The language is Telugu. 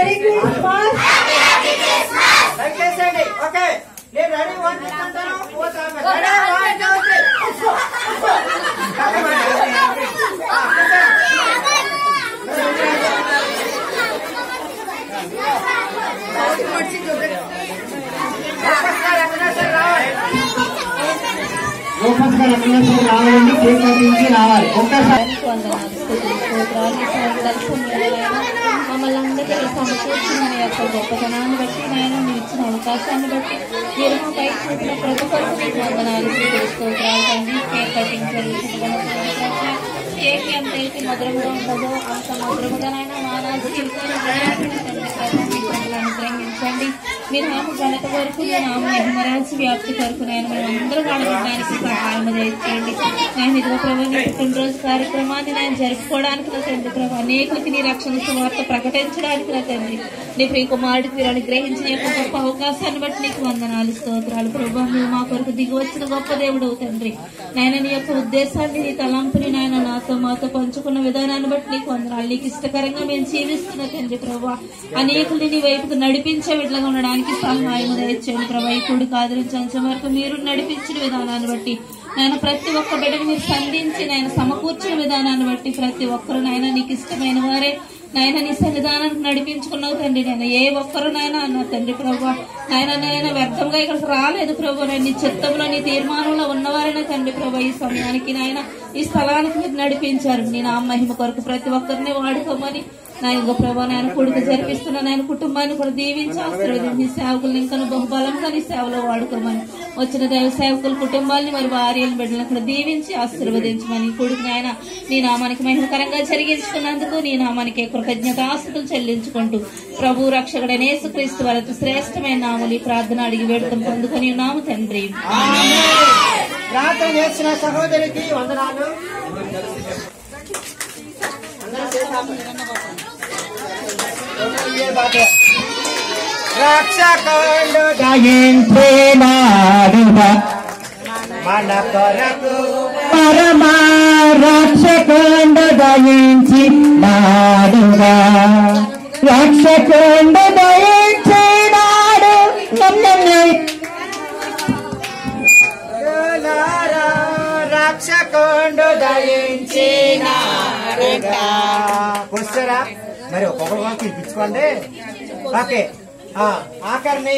Merry Christmas. దయచేసండి. ఓకే నేను రెడీ 1 2 అంటాను. రెడీ 1 2 3. రావాలండి. కేక్ కటింగ్కి రావాలి. ఒక్కసారి మమ్మల్ని అందరికీ సమకూర్చిన మీ యొక్క గొప్పతనాన్ని బట్టి నేను మీరు ఇచ్చిన అవకాశాన్ని బట్టి మీరు మా పై చూపిన ప్రతి ఒక్కరికి మీకు వందనాలు స్తోత్రాలు తండ్రి. కేక్ కటింగ్ కేక్ ఎంతైతే మధురంగా ఉంటుందో అంత మధురముగానైనా మానాల్సి అనుగ్రహించండి. మీరు నామ ఘనత వరకు నామ మహిమరాజు వ్యాప్తి కొరకు నేను మేమందరూ వాడడానికి సహాయం చేయండి. నేను ఇదిగో ప్రభు నీ పుట్టినరోజు కార్యక్రమాన్ని నేను జరుపుకోవడానికి నా తండ్రి ప్రభు అనేకులకి నీ రక్షణ సువార్త ప్రకటించడానికి నా తండ్రి నీ ప్రియ కుమారుడికి మీరు అనుగ్రహించిన యొక్క గొప్ప అవకాశాన్ని బట్టి నీకు వందనాలు స్తోత్రాలు ప్రభు. నువ్వు మా కొరకు దిగి వచ్చిన గొప్ప దేవుడు తండ్రి. నాయన నీ యొక్క ఉద్దేశాన్ని నీ తలంపుని నాయన నాతో మాతో పంచుకున్న విధానాన్ని బట్టి నీకు వందనాలు. నీకు ఇష్టకరంగా మేము జీవిస్తున్న తండ్రి ప్రభు అనేకుల్ని నీ వైపుకు నడిపించే విధంగా ఉండడానికి సహాయం దయచేయండి ప్రభు. ఈ కూడి ఆదరించే వరకు మీరు నడిపించిన విధానాన్ని బట్టి నేను ప్రతి ఒక్క బిడ్డను మీరు సంధించి నేను సమకూర్చిన విధానాన్ని బట్టి ప్రతి ఒక్కరు నాయన నీకు ఇష్టమైన వారే నాయన నీ సన్నిధానానికి నడిపించుకున్నావు తండ్రి. నేను ఏ ఒక్కరునైనా అన్న తండ్రి ప్రభు నాయన వ్యర్థంగా ఇక్కడికి రాలేదు ప్రభు. నేను నీ చిత్తంలో నీ తీర్మానంలో ఉన్నవారైనా తండ్రి ప్రభు ఈ సమయానికి నాయన ఈ స్థలానికి మీరు నడిపించారు. నేను ఆ మహిమ కొరకు ప్రతి ఒక్కరిని వాడుకోమని నాయన ప్రభా నాయన కొడుకు జరిపిస్తున్న నాయన కుటుంబాన్ని కూడా దీవించి ఆశీర్వదించి నీ సేవకులను ఇంకా బహుబలంగా నీ సేవలో వాడుకోమని వచ్చిన దైవ సేవకుల కుటుంబాలని మరి భార్యలను బిడ్డలను కూడా దీవించి ఆశీర్వదించమని కొడుకు నాయన నీ నామానికి మహిమకరంగా జరిగించుకున్నందుకు నీ నామానికి కృతజ్ఞతాస్తుతులు చెల్లించుకుంటూ ప్రభు రక్షకుడైన యేసుక్రీస్తు వారి శ్రేష్టమైన నామలు ప్రార్థన అడిగి వేడుకను పొందుకొని నాము తండ్రి. ప్రార్థన చేసిన సహోదరికి వందనాలు. రక్షకుడు దయించినాడుగా మన కొరకు పరమ రక్షకుడు దయించినాడుగా రక్షకుడు దయించినాడు. రక్షకుడు దయించినాడుగా. వస్తారా మరి ఒక్కొక్కరు పిలుచుకోండి. ఓకే ఆఖరిని